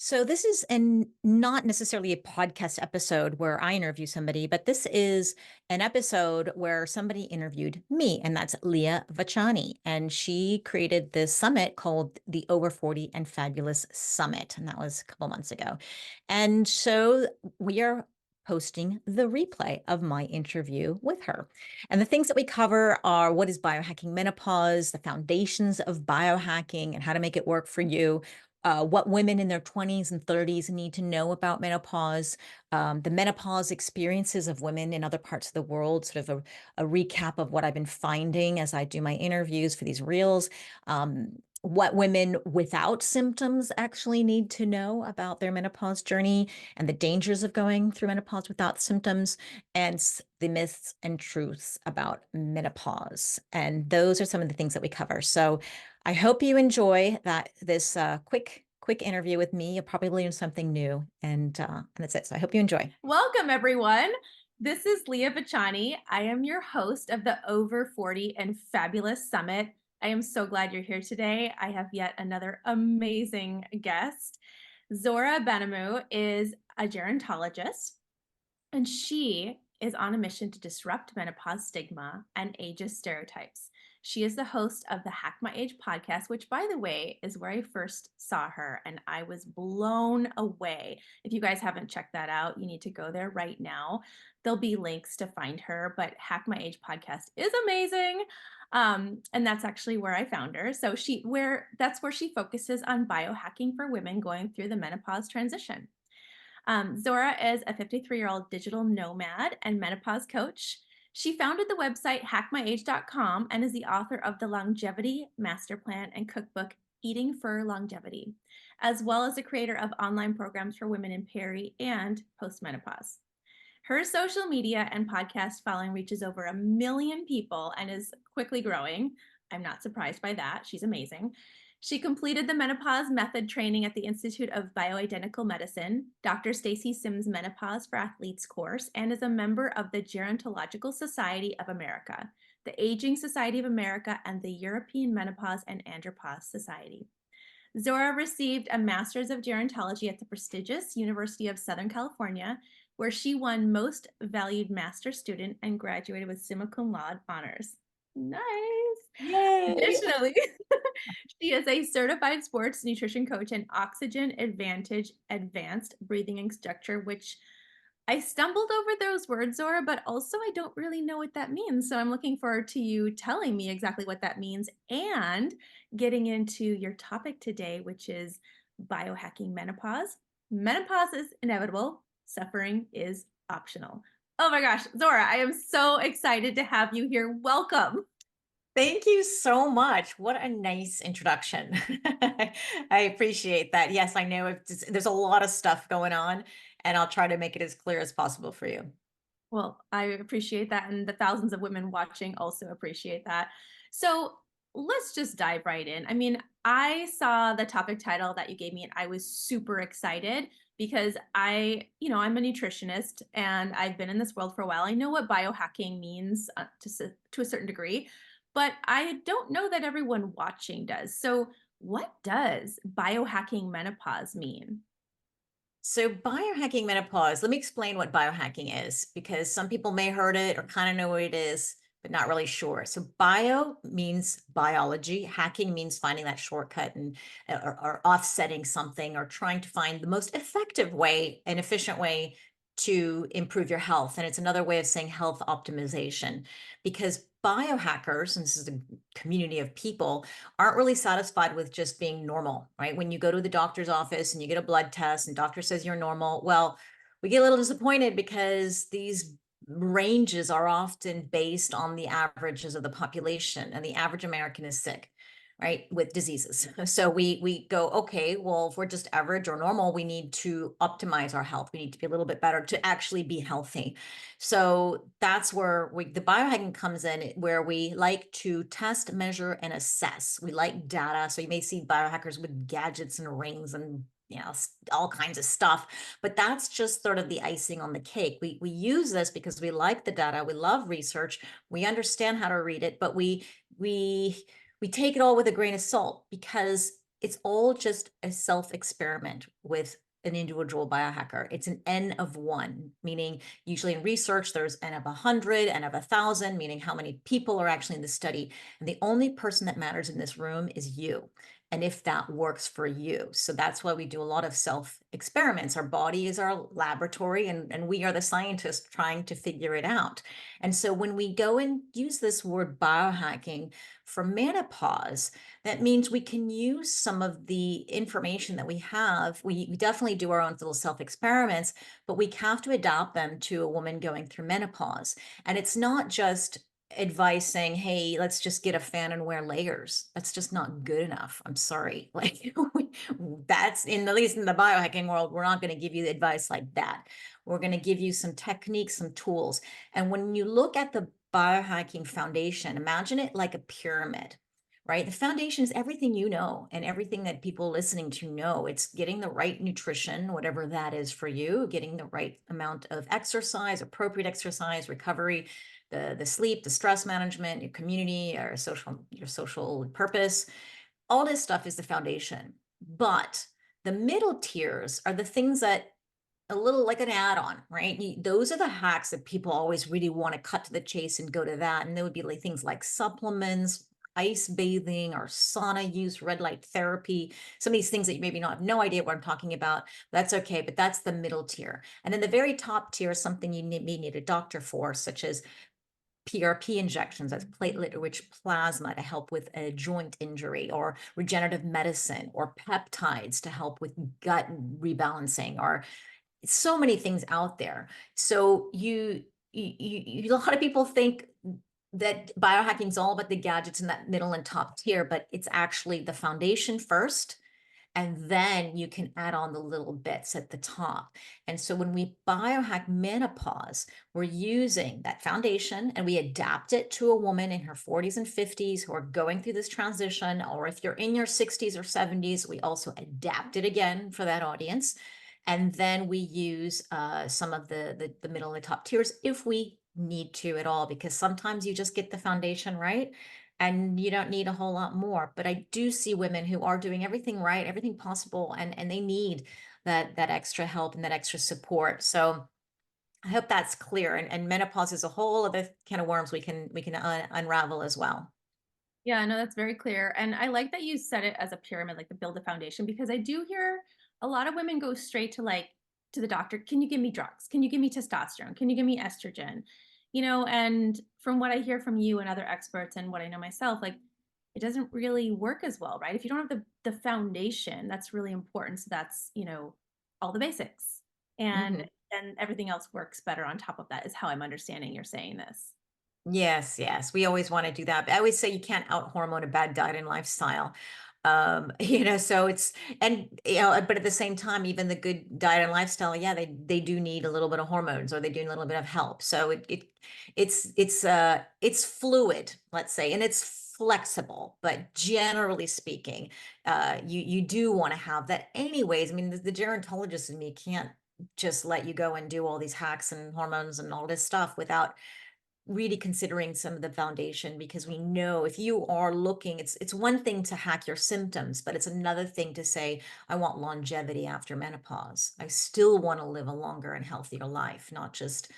So this is not necessarily a podcast episode where I interview somebody, but this is an episode where somebody interviewed me, and that's Leah Vachani. And she created this summit called the Over 40 and Fabulous Summit. And that was a couple months ago. And so we are posting the replay of my interview with her. And the things that we cover are what is biohacking menopause, the foundations of biohacking, and how to make it work for you, what women in their 20s and 30s need to know about menopause, the menopause experiences of women in other parts of the world, sort of a recap of what I've been finding as I do my interviews for these reels, what women without symptoms actually need to know about their menopause journey and the dangers of going through menopause without symptoms, and the myths and truths about menopause. And those are some of the things that we cover. So I hope you enjoy this quick interview with me. You'll probably learn something new, and that's it. So I hope you enjoy. Welcome, everyone. This is Leah Vachani. I am your host of the Over 40 and Fabulous Summit. I am so glad you're here today. I have yet another amazing guest. Zora Benhamou is a gerontologist, and she is on a mission to disrupt menopause stigma and ageist stereotypes. She is the host of the Hack My Age podcast, which, by the way, is where I first saw her, and I was blown away. If you guys haven't checked that out, you need to go there right now. There'll be links to find her, but Hack My Age podcast is amazing. And that's actually where I found her. So that's where she focuses on biohacking for women going through the menopause transition. Zora is a 53-year-old digital nomad and menopause coach. She founded the website hackmyage.com and is the author of the Longevity Master Plan and cookbook Eating for Longevity, as well as the creator of online programs for women in peri and postmenopause. Her social media and podcast following reaches over 1 million people and is quickly growing. I'm not surprised by that. She's amazing. She completed the menopause method training at the Institute of Bioidentical Medicine, Dr. Stacy Sims Menopause for Athletes course, and is a member of the Gerontological Society of America, the Aging Society of America, and the European Menopause and Andropause Society. Zora received a Master's of Gerontology at the prestigious University of Southern California, where she won Most Valued Master Student and graduated with summa cum laude honors. Nice. Yay! Additionally, she is a certified sports nutrition coach and Oxygen Advantage Advanced Breathing Instructor, which I stumbled over those words, Zora, but also I don't really know what that means. So I'm looking forward to you telling me exactly what that means and getting into your topic today, which is biohacking menopause. Menopause is inevitable, suffering is optional. Oh my gosh, Zora, I am so excited to have you here. Welcome. Thank you so much. What a nice introduction. I appreciate that. Yes, I know there's a lot of stuff going on, and I'll try to make it as clear as possible for you. Well, I appreciate that, and the thousands of women watching also appreciate that. So let's just dive right in. I mean, I saw the topic title that you gave me, and I was super excited because I'm a nutritionist and I've been in this world for a while. I know what biohacking means to a certain degree, but I don't know that everyone watching does. So, what does biohacking menopause mean? So biohacking menopause, let me explain what biohacking is, because some people may heard it or kind of know what it is, but not really sure. So bio means biology, hacking means finding that shortcut and or offsetting something or trying to find the most effective way and efficient way to improve your health. And it's another way of saying health optimization, because biohackers, and this is a community of people, aren't really satisfied with just being normal, right? When you go to the doctor's office and you get a blood test and doctor says you're normal, well, we get a little disappointed because these ranges are often based on the averages of the population, and the average American is sick, right, with diseases. So we go, okay, well, if we're just average or normal, we need to optimize our health. We need to be a little bit better to actually be healthy. So that's where the biohacking comes in, where we like to test, measure, and assess. We like data. So you may see biohackers with gadgets and rings and all kinds of stuff, but that's just sort of the icing on the cake. We use this because we like the data, we love research, we understand how to read it, but we take it all with a grain of salt, because It's all just a self experiment with an individual biohacker. It's an N of one, meaning usually in research, there's N of 100, N of 1,000, meaning how many people are actually in the study. And the only person that matters in this room is you. And if that works for you. So that's why we do a lot of self experiments. Our body is our laboratory, and we are the scientists trying to figure it out. And so when we go and use this word biohacking for menopause, that means we can use some of the information that we have. We definitely do our own little self experiments, but we have to adapt them to a woman going through menopause. And it's not just advice saying, hey, let's just get a fan and wear layers. That's just not good enough. I'm sorry. Like that's in, at least in the biohacking world, we're not going to give you advice like that. We're going to give you some techniques, some tools. And when you look at the biohacking foundation, imagine it like a pyramid, right? The foundation is everything you know and everything that people listening to know. It's getting the right nutrition, whatever that is for you, getting the right amount of exercise, appropriate exercise, recovery, the sleep, the stress management, your community, your social purpose. All this stuff is the foundation. But the middle tiers are the things that a little like an add-on, right? Those are the hacks that people always really want to cut to the chase and go to that. And there would be like things like supplements, ice bathing, or sauna use, red light therapy, some of these things that you maybe not have no idea what I'm talking about. That's okay, but that's the middle tier. And then the very top tier is something you may need a doctor for, such as PRP injections, that's platelet-rich plasma to help with a joint injury, or regenerative medicine, or peptides to help with gut rebalancing, or so many things out there. So a lot of people think that biohacking is all about the gadgets in that middle and top tier, but it's actually the foundation first, and then you can add on the little bits at the top. And so when we biohack menopause, we're using that foundation and we adapt it to a woman in her 40s and 50s who are going through this transition. Or if you're in your 60s or 70s, we also adapt it again for that audience. And then we use some of the middle and the top tiers if we need to at all, because sometimes you just get the foundation right and you don't need a whole lot more. But I do see women who are doing everything right, everything possible, and they need that extra help and that extra support. So I hope that's clear. And menopause is a whole other can of worms we can unravel as well. Yeah, no, that's very clear. And I like that you said it as a pyramid, like the build a foundation, because I do hear a lot of women go straight to like to the doctor. Can you give me drugs? Can you give me testosterone? Can you give me estrogen? And from what I hear from you and other experts and what I know myself, like it doesn't really work as well, right? If you don't have the foundation, that's really important. So that's, all the basics. And Mhm. then everything else works better on top of that, is how I'm understanding you're saying this. Yes, yes. We always want to do that. But I always say you can't out hormone a bad diet and lifestyle. So it's, and but at the same time, even the good diet and lifestyle, yeah, they do need a little bit of hormones, or they do need a little bit of help. So it's fluid, let's say, and it's flexible, but generally speaking, you do want to have that anyways. I mean, the gerontologist in me can't just let you go and do all these hacks and hormones and all this stuff without really considering some of the foundation, because we know if you are looking, it's one thing to hack your symptoms, but it's another thing to say, I want longevity after menopause. I still want to live a longer and healthier life, not just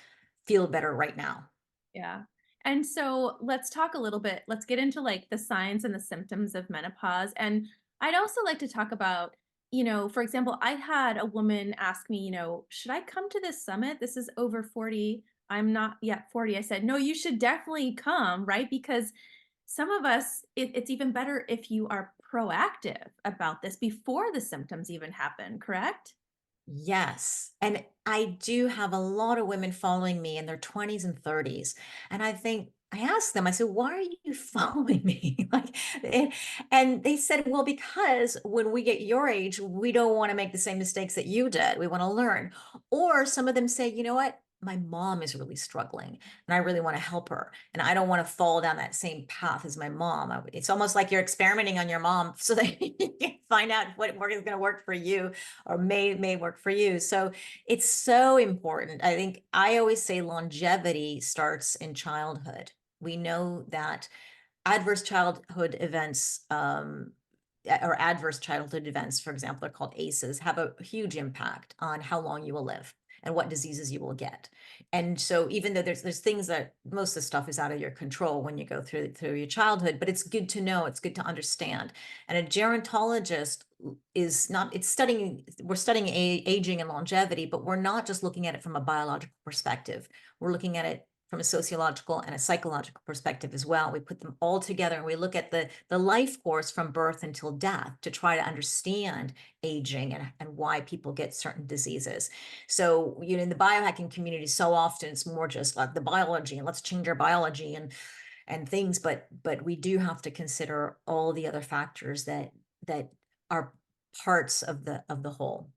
feel better right now. Yeah. And so let's talk a little bit. Let's get into like the signs and the symptoms of menopause. And I'd also like to talk about, for example, I had a woman ask me, should I come to this summit? This is over 40. I'm not yet 40. I said, no, you should definitely come, right? Because some of us, it's even better if you are proactive about this before the symptoms even happen, correct? Yes. And I do have a lot of women following me in their 20s and 30s. And I asked them, I said, why are you following me? And they said, well, because when we get your age, we don't want to make the same mistakes that you did. We want to learn. Or some of them say, you know what? My mom is really struggling and I really want to help her. And I don't want to fall down that same path as my mom. It's almost like you're experimenting on your mom so that you can find out what is going to work for you, or may work for you. So it's so important. I think I always say longevity starts in childhood. We know that adverse childhood events or adverse childhood events, for example, are called ACEs, have a huge impact on how long you will live and what diseases you will get. And so even though there's things that most of the stuff is out of your control when you go through your childhood, but it's good to know, it's good to understand. And a gerontologist is not, it's studying, we're studying aging and longevity, but we're not just looking at it from a biological perspective. We're looking at it from a sociological and a psychological perspective as well. We put them all together and we look at the life course from birth until death to try to understand aging and why people get certain diseases. So, in the biohacking community, so often it's more just like the biology and let's change our biology and things, but we do have to consider all the other factors that are parts of the whole.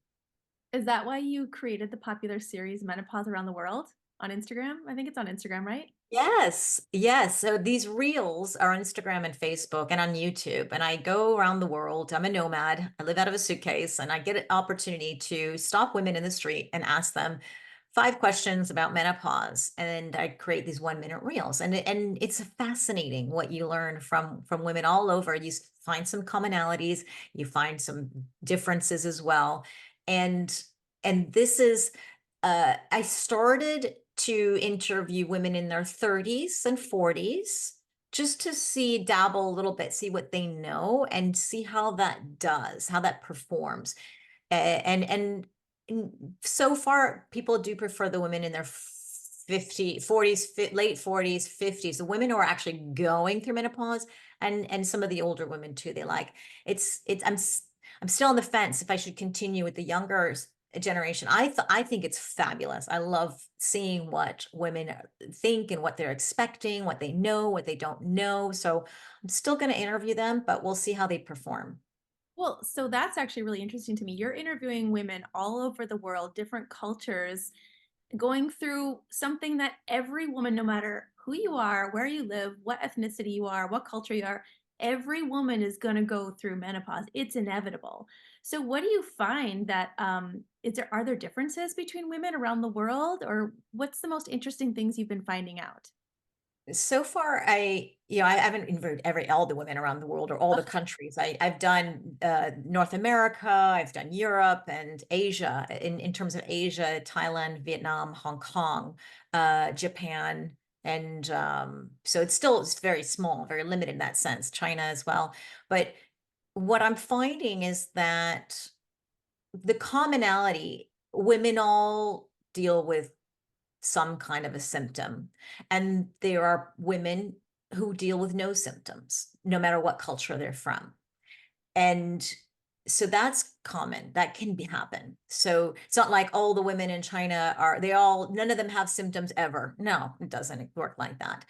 Is that why you created the popular series Menopause Around the World on Instagram? I think it's on Instagram, right? Yes, yes. So these reels are on Instagram and Facebook and on YouTube. And I go around the world. I'm a nomad. I live out of a suitcase, and I get an opportunity to stop women in the street and ask them 5 questions about menopause. And I create these 1 minute reels. And it's fascinating what you learn from women all over. You find some commonalities, you find some differences as well. And this is I started to interview women in their 30s and 40s just to dabble a little bit, see what they know, and see how that does, how that performs. And so far, people do prefer the women in their 40s, late 40s, 50s, the women who are actually going through menopause, and some of the older women too. They like it's I'm still on the fence if I should continue with the younger generation. I think it's fabulous. I love seeing what women think and what they're expecting, what they know, what they don't know. So I'm still going to interview them, but we'll see how they perform. Well, so that's actually really interesting to me. You're interviewing women all over the world, different cultures, going through something that every woman, no matter who you are, where you live, what ethnicity you are, what culture you are, every woman is going to go through menopause. It's inevitable. So, what do you find that are there differences between women around the world, or what's the most interesting things you've been finding out? So far, I haven't interviewed all the women around the world or all the countries. I've done North America, I've done Europe and Asia. In terms of Asia, Thailand, Vietnam, Hong Kong, Japan, and so it's very small, very limited in that sense. China as well. But what I'm finding is that the commonality, women all deal with some kind of a symptom. And there are women who deal with no symptoms, no matter what culture they're from. And so that's common. That can happen. So it's not like all the women in China none of them have symptoms ever. No, it doesn't work like that.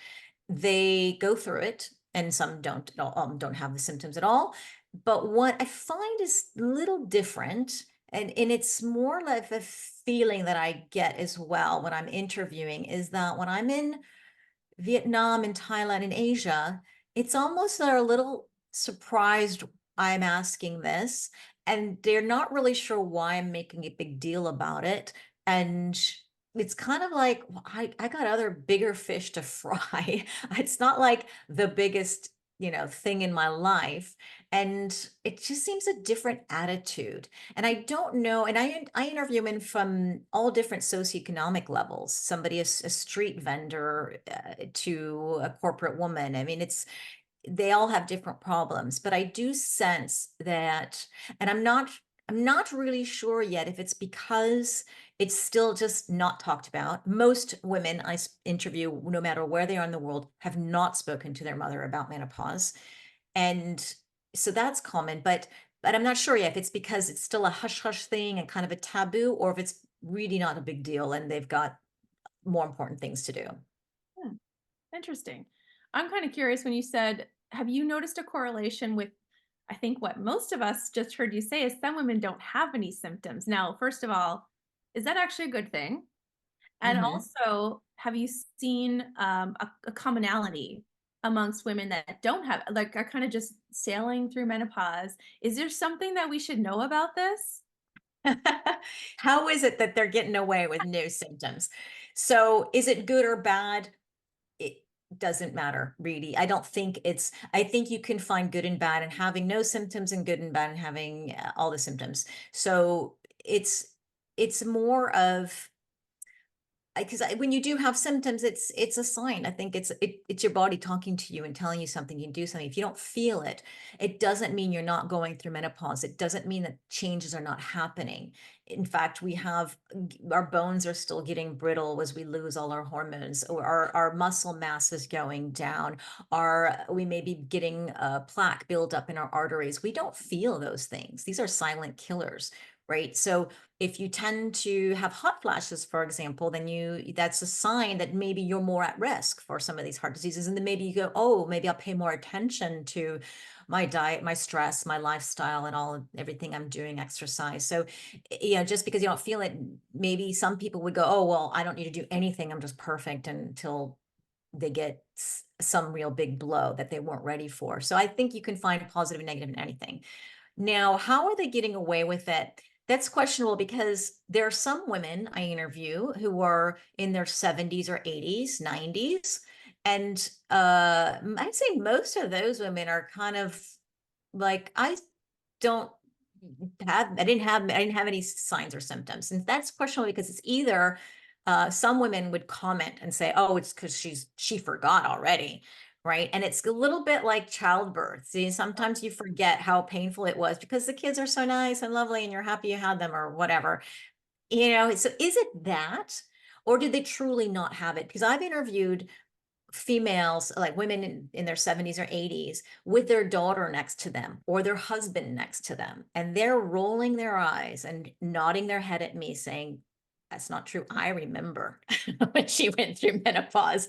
They go through it, and some don't have the symptoms at all. But what I find is a little different, and it's more like a feeling that I get as well when I'm interviewing, is that when I'm in Vietnam and Thailand and Asia, it's almost they're a little surprised I'm asking this, and they're not really sure why I'm making a big deal about it. And it's kind of like, "Well, I got other bigger fish to fry." It's not like the biggest, thing in my life. And it just seems a different attitude. And I don't know. And I interview men from all different socioeconomic levels. Somebody, a street vendor, to a corporate woman. I mean, they all have different problems, but I do sense that, and I'm not really sure yet if it's because it's still just not talked about. Most women I interview, no matter where they are in the world, have not spoken to their mother about menopause. And so that's common, but I'm not sure yet if it's because it's still a hush hush thing and kind of a taboo, or if it's really not a big deal and they've got more important things to do. Hmm, interesting. I'm kind of curious when you said, have you noticed a correlation with, I think what most of us just heard you say is some women don't have any symptoms. Now, first of all, is that actually a good thing? And Mhm. also, have you seen a commonality amongst women that don't have, like, are kind of just sailing through menopause? Is there something that we should know about this? How is it that they're getting away with no symptoms? So is it good or bad? It, doesn't matter really. I don't think I think you can find good and bad, and having no symptoms and good and bad and having all the symptoms. So it's more of, because when you do have symptoms, it's a sign. I think it's your body talking to you and telling you something. You can do something. If you don't feel it, it doesn't mean you're not going through menopause. It doesn't mean that changes are not happening. In fact, we have our bones are still getting brittle as we lose all our hormones, or our muscle mass is going down. We may be getting plaque buildup in our arteries. We don't feel those things. These are silent killers, right? So if you tend to have hot flashes, for example, then that's a sign that maybe you're more at risk for some of these heart diseases. And then maybe you go, oh, maybe I'll pay more attention to my diet, my stress, my lifestyle, and everything I'm doing, exercise. So, just because you don't feel it, maybe some people would go, oh, well, I don't need to do anything. I'm just perfect, until they get some real big blow that they weren't ready for. So I think you can find positive and negative in anything. Now, how are they getting away with it? That's questionable, because there are some women I interview who are in their 70s or 80s, 90s. And I'd say most of those women are kind of like, don't I didn't have any signs or symptoms. And that's questionable, because it's either some women would comment and say, oh, it's because she forgot already. Right. And it's a little bit like childbirth. See, sometimes you forget how painful it was because the kids are so nice and lovely and you're happy you had them, or whatever. So is it that, or did they truly not have it? Because I've interviewed females, like women in their 70s or 80s, with their daughter next to them or their husband next to them, and they're rolling their eyes and nodding their head at me saying, that's not true. I remember when she went through menopause.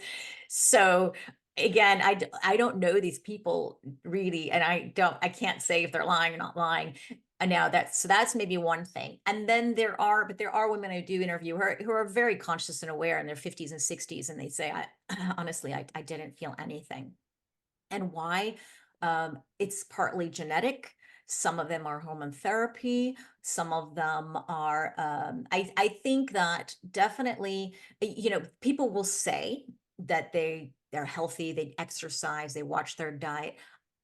So again, I don't know these people really, and I can't say if they're lying or not lying. And now that's maybe one thing. And then there are women I do interview who are very conscious and aware in their 50s and 60s, and they say, honestly, I didn't feel anything. And why? It's partly genetic. Some of them are hormone therapy. Some of them are, I think that definitely, people will say that they're healthy, they exercise, they watch their diet.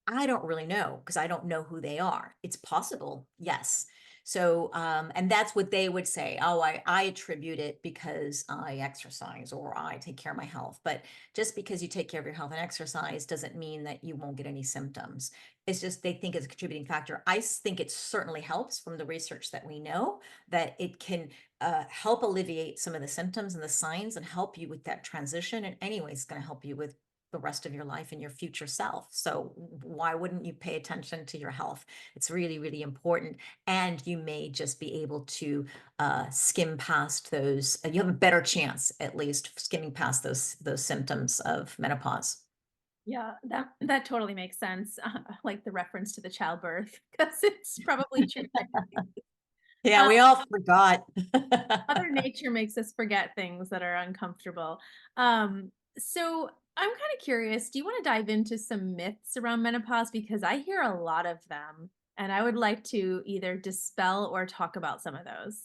I don't really know, because I don't know who they are. It's possible, yes. So, and that's what they would say. Oh, I attribute it because I exercise or I take care of my health. But just because you take care of your health and exercise doesn't mean that you won't get any symptoms. It's just they think it's a contributing factor. I think it certainly helps, from the research that we know, that it can help alleviate some of the symptoms and the signs and help you with that transition. And anyway, it's going to help you with the rest of your life and your future self. So why wouldn't you pay attention to your health? It's really, really important. And you may just be able to skim past those. You have a better chance, at least, skimming past those symptoms of menopause. Yeah, that totally makes sense. Like the reference to the childbirth, because it's probably true. Yeah, Um, we all forgot. Mother Nature makes us forget things that are uncomfortable. So I'm kind of curious. Do you want to dive into some myths around menopause? Because I hear a lot of them, and I would like to either dispel or talk about some of those.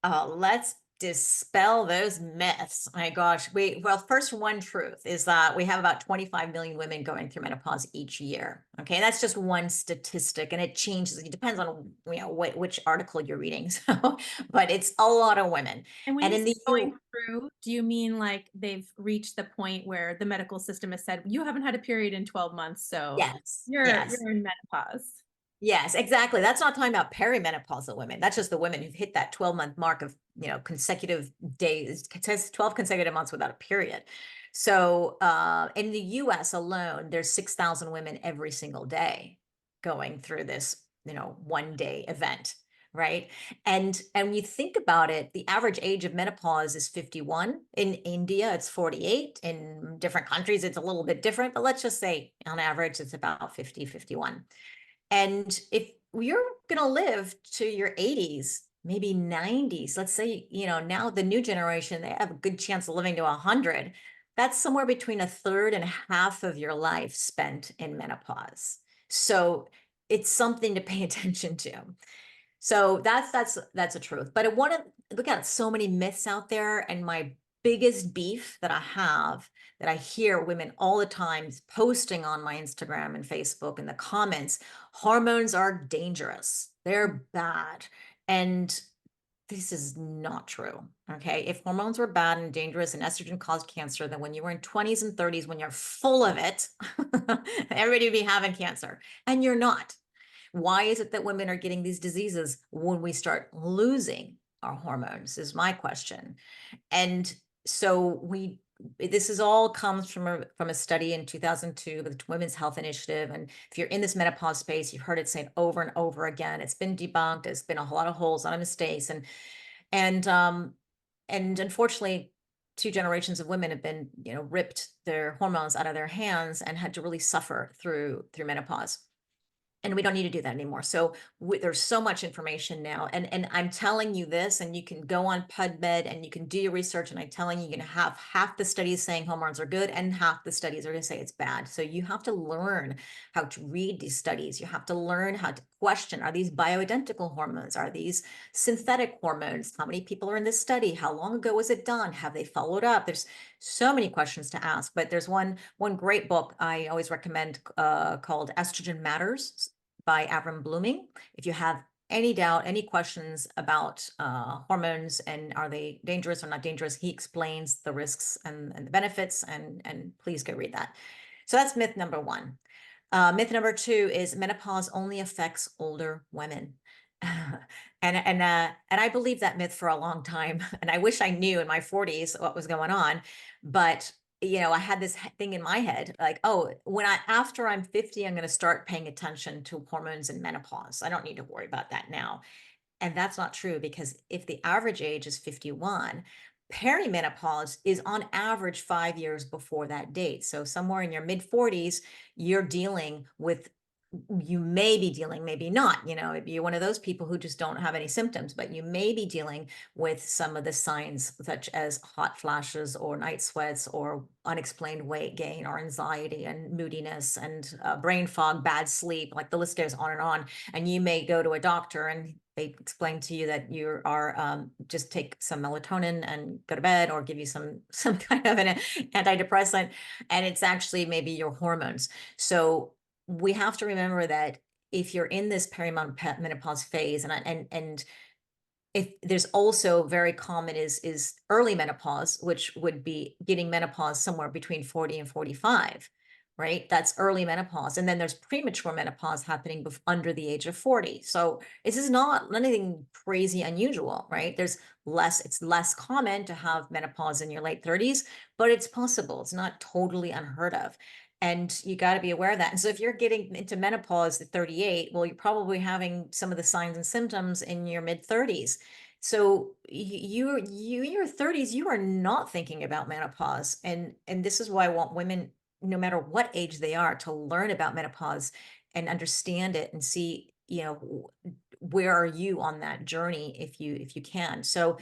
Let's dispel those myths. My gosh. Well, first, one truth is that we have about 25 million women going through menopause each year. Okay. That's just one statistic, and it changes. It depends on, which article you're reading. So, but it's a lot of women. And when And you in say the going through, do you mean like they've reached the point where the medical system has said, you haven't had a period in 12 months, so yes, you're yes. you're in menopause? Yes, exactly. That's not talking about perimenopausal women. That's just the women who've hit that 12-month mark of, consecutive days, it says 12 consecutive months without a period. So in the US alone, there's 6,000 women every single day going through this, 1 day event, right? And when you think about it, the average age of menopause is 51. In India, it's 48. In different countries, it's a little bit different, but let's just say on average, it's about 50, 51. And if you're going to live to your 80s, maybe 90s, let's say, now the new generation, they have a good chance of living to 100. That's somewhere between a third and half of your life spent in menopause. So it's something to pay attention to. So that's a truth. But I want to look at so many myths out there, and my biggest beef that I have, that I hear women all the time posting on my Instagram and Facebook in the comments, hormones are dangerous. They're bad. And this is not true. Okay. If hormones were bad and dangerous and estrogen caused cancer, then when you were in 20s and 30s, when you're full of it, everybody would be having cancer. And you're not. Why is it that women are getting these diseases when we start losing our hormones? Is my question. And so this is all comes from a study in 2002 with the Women's Health Initiative. And if you're in this menopause space, you've heard it said over and over again. It's been debunked. It's been a lot of holes, a lot of mistakes, and and unfortunately, two generations of women have been, ripped their hormones out of their hands and had to really suffer through menopause. And we don't need to do that anymore. So there's so much information now, and I'm telling you this, and you can go on PubMed and you can do your research. And I'm telling you, you're going to have half the studies saying hormones are good, and half the studies are going to say it's bad. So you have to learn how to read these studies. You have to learn how to question: Are these bioidentical hormones? Are these synthetic hormones? How many people are in this study? How long ago was it done? Have they followed up? There's so many questions to ask. But there's one great book I always recommend called Estrogen Matters by Avram Blooming. If you have any doubt, any questions about hormones and are they dangerous or not dangerous, he explains the risks and the benefits, and please go read that. So that's myth number one. Myth number two is menopause only affects older women. And I believed that myth for a long time. And I wish I knew in my 40s what was going on. But I had this thing in my head, like, oh, after I'm 50, I'm going to start paying attention to hormones and menopause. I don't need to worry about that now. And that's not true, because if the average age is 51, perimenopause is on average 5 years before that date. So somewhere in your mid 40s, you're dealing with, you may be dealing, maybe not, maybe you're one of those people who just don't have any symptoms, but you may be dealing with some of the signs, such as hot flashes or night sweats or unexplained weight gain or anxiety and moodiness and brain fog, bad sleep, like the list goes on and on. And you may go to a doctor and they explain to you that you are just take some melatonin and go to bed, or give you some kind of an antidepressant, and it's actually maybe your hormones. So we have to remember that if you're in this perimenopause phase, and if there's also very common is early menopause, which would be getting menopause somewhere between 40 and 45, right? That's early menopause. And then there's premature menopause happening under the age of 40. So this is not anything crazy unusual, right? It's less common to have menopause in your late 30s, but it's possible. It's not totally unheard of. And you got to be aware of that. And so if you're getting into menopause at 38, well, you're probably having some of the signs and symptoms in your mid 30s. So you in your 30s, you are not thinking about menopause. And this is why I want women, no matter what age they are, to learn about menopause and understand it and see, where are you on that journey, if you can. So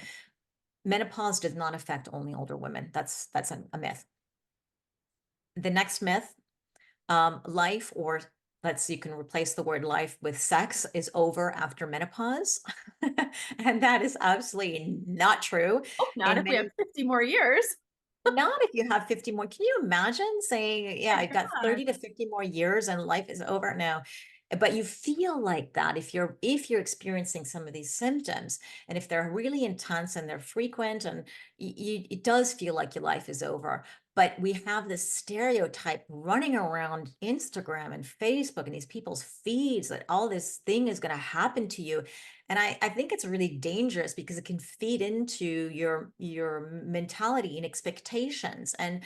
menopause does not affect only older women. That's a myth. The next myth, life, or you can replace the word life with sex, is over after menopause. And that is absolutely not true. Hope not In if we have many 50 more years. Not if you have 50 more. Can you imagine saying, yeah, My I've got God. 30 to 50 more years and life is over? No. But you feel like that if you're experiencing some of these symptoms, and if they're really intense and they're frequent, and it does feel like your life is over. But we have this stereotype running around Instagram and Facebook and these people's feeds that all this thing is going to happen to you. And I think it's really dangerous, because it can feed into your mentality and expectations. And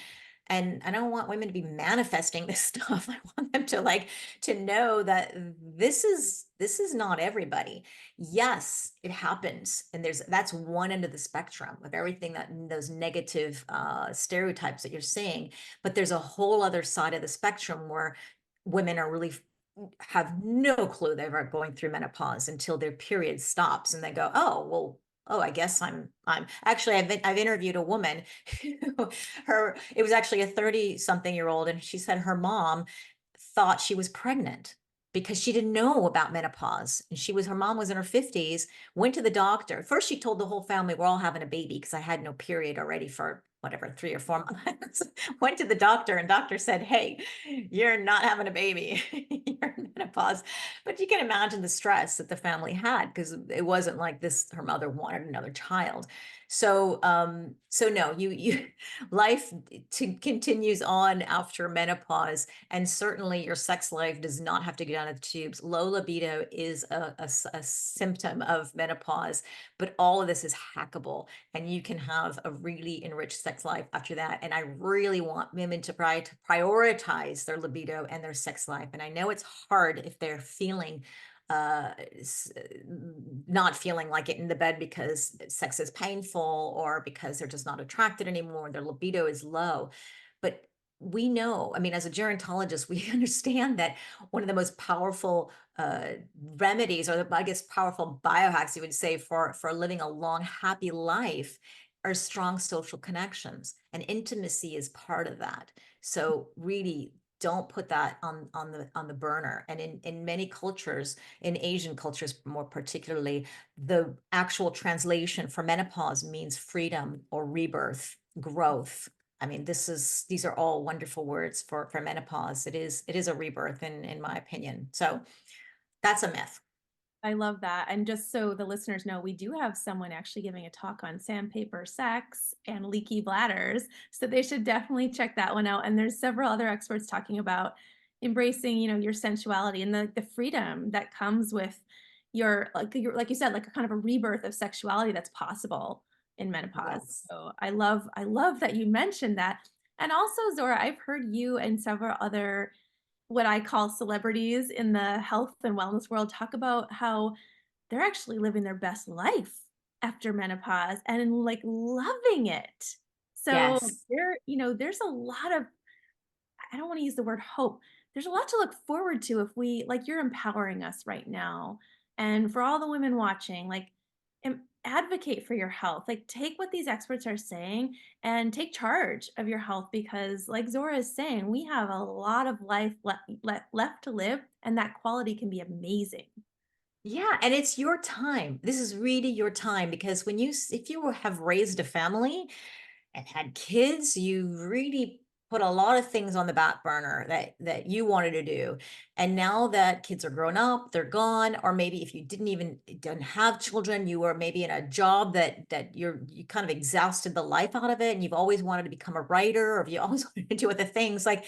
I don't want women to be manifesting this stuff. I want them to know that this is not everybody. Yes, it happens. And that's one end of the spectrum of everything, that those negative stereotypes that you're seeing. But there's a whole other side of the spectrum where women are really have no clue they're going through menopause until their period stops, and they go, oh, well, oh, I guess I'm actually, I've interviewed a woman who, it was actually a 30 something year old, and she said her mom thought she was pregnant because she didn't know about menopause. And her mom was in her 50s, went to the doctor. First, she told the whole family, we're all having a baby, because I had no period already for whatever, 3 or 4 months. Went to the doctor, and doctor said, "Hey, you're not having a baby. You're in menopause." But you can imagine the stress that the family had, because it wasn't like this. Her mother wanted another child. So no, you life continues on after menopause, and certainly your sex life does not have to go down the tubes. Low libido is a symptom of menopause, but all of this is hackable, and you can have a really enriched sex life after that. And I really want women to prioritize their libido and their sex life. And I know it's hard if they're feeling not feeling like it in the bed because sex is painful, or because they're just not attracted anymore, their libido is low. But we know, I mean, as a gerontologist, we understand that one of the most powerful remedies, or I guess powerful biohacks, you would say, for living a long, happy life, are strong social connections, and intimacy is part of that. So really, don't put that on the burner. And in many cultures, in Asian cultures more particularly, the actual translation for menopause means freedom or rebirth, growth. I mean, these are all wonderful words for menopause. It is a rebirth in my opinion. So that's a myth. I love that. And just so the listeners know, we do have someone actually giving a talk on sandpaper sex and leaky bladders. So they should definitely check that one out. And there's several other experts talking about embracing, your sensuality and the freedom that comes with your like you said, like a kind of a rebirth of sexuality that's possible in menopause. Yes. So I love that you mentioned that. And also, Zora, I've heard you and several other what I call celebrities in the health and wellness world talk about how they're actually living their best life after menopause and like loving it. So Yes. there's a lot of, I don't want to use the word hope. There's a lot to look forward to if we, like, you're empowering us right now. And for all the women watching, like, advocate for your health. Like, take what these experts are saying and take charge of your health because, like Zora is saying, we have a lot of life left to live, and that quality can be amazing. Yeah, and it's your time. This is really your time, because if you have raised a family and had kids, you really put a lot of things on the back burner that you wanted to do. And now that kids are grown up, they're gone, or maybe if you didn't have children, you were maybe in a job that you kind of exhausted the life out of it, and you've always wanted to become a writer, or you always wanted to do other things. Like,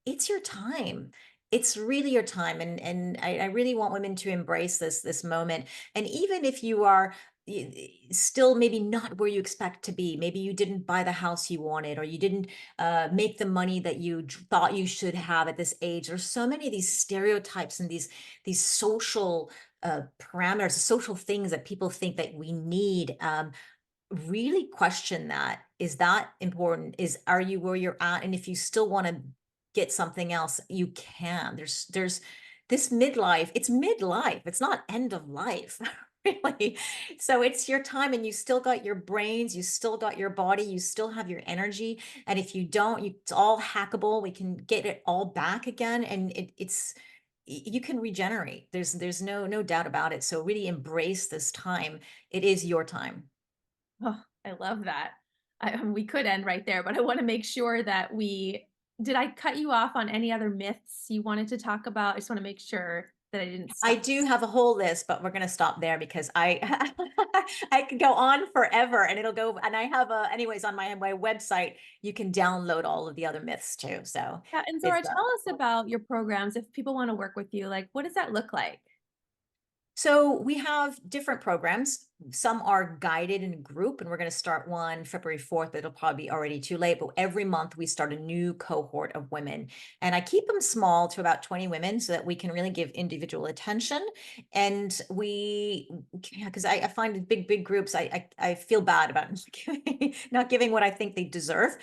it's your time. It's really your time. And I really want women to embrace this moment. And even if you are still maybe not where you expect to be, maybe you didn't buy the house you wanted, or you didn't make the money that you thought you should have at this age. There's so many of these stereotypes and these social parameters, social things that people think that we need. Really question that. Is that important? Are you where you're at? And if you still want to get something else, you can. There's this midlife. It's midlife. It's not end of life. Really. So it's your time, and you still got your brains, you still got your body, you still have your energy. And if you don't, it's all hackable. We can get it all back again. And you can regenerate. There's no doubt about it. So really embrace this time. It is your time. Oh, I love that. We could end right there, but I want to make sure that did I cut you off on any other myths you wanted to talk about? I just want to make sure that I didn't I stop. do have a whole list, but we're going to stop there, because I I could go on forever, and it'll go. And I have anyways, on my website, you can download all of the other myths too. So Yeah, and it's Zora, tell us about your programs if people want to work with you. Like, what does that look like? So we have different programs. Some are guided in a group, and we're going to start one February 4th. It'll probably be already too late, but every month we start a new cohort of women. And I keep them small to about 20 women so that we can really give individual attention. And because I find in big groups, I feel bad about not giving what I think they deserve.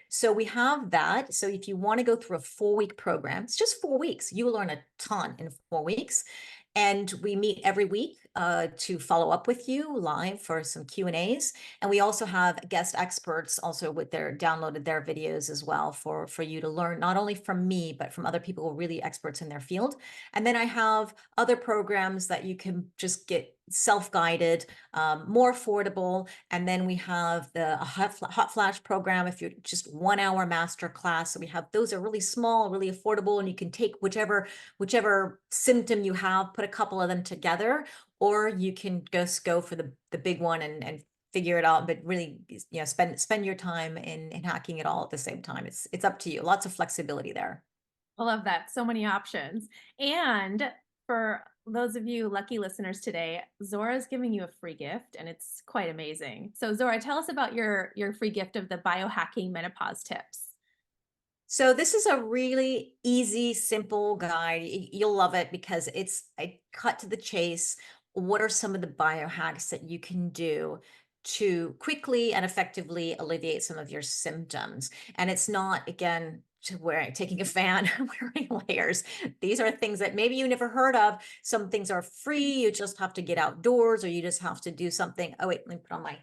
So we have that. So if you want to go through a 4-week program, it's just 4 weeks. You will learn a ton in 4 weeks. And we meet every week to follow up with you live for some Q&As. And we also have guest experts also with downloaded their videos as well for you to learn, not only from me, but from other people who are really experts in their field. And then I have other programs that you can just get self-guided, more affordable. And then we have the hot flash program. If you're just 1 hour master class, so we have those are really small, really affordable, and you can take whichever symptom you have, put a couple of them together, or you can just go for the big one and figure it out. But really, spend your time in hacking it all at the same time. It's up to you. Lots of flexibility there. I love that. So many options. And for those of you lucky listeners today, Zora is giving you a free gift and it's quite amazing. So Zora, tell us about your free gift of the biohacking menopause tips. So this is a really easy, simple guide. You'll love it because I cut to the chase. What are some of the biohacks that you can do to quickly and effectively alleviate some of your symptoms? And it's not, again, to wearing taking a fan, wearing layers. These are things that maybe you never heard of. Some things are free. You just have to get outdoors, or you just have to do something. Oh, wait, let me put on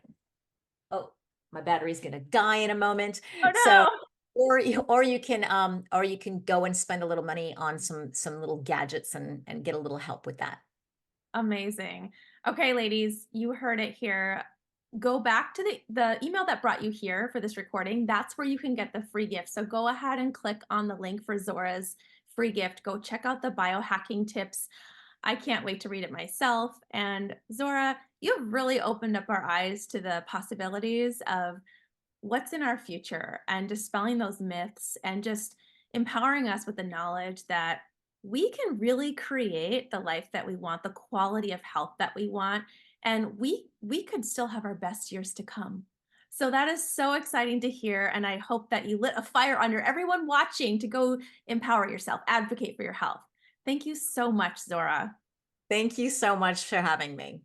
oh, my battery's gonna die in a moment. Oh So, no. or you can go and spend a little money on some little gadgets and get a little help with that. Amazing. Okay, ladies, you heard it here. Go back to the email that brought you here for this recording. That's where you can get the free gift. So go ahead and click on the link for Zora's free gift. Go check out the biohacking tips. I can't wait to read it myself. And Zora, you've really opened up our eyes to the possibilities of what's in our future and dispelling those myths and just empowering us with the knowledge that we can really create the life that we want, the quality of health that we want, and we could still have our best years to come. So that is so exciting to hear, and I hope that you lit a fire under everyone watching to go empower yourself, advocate for your health. Thank you so much, Zora. Thank you so much for having me.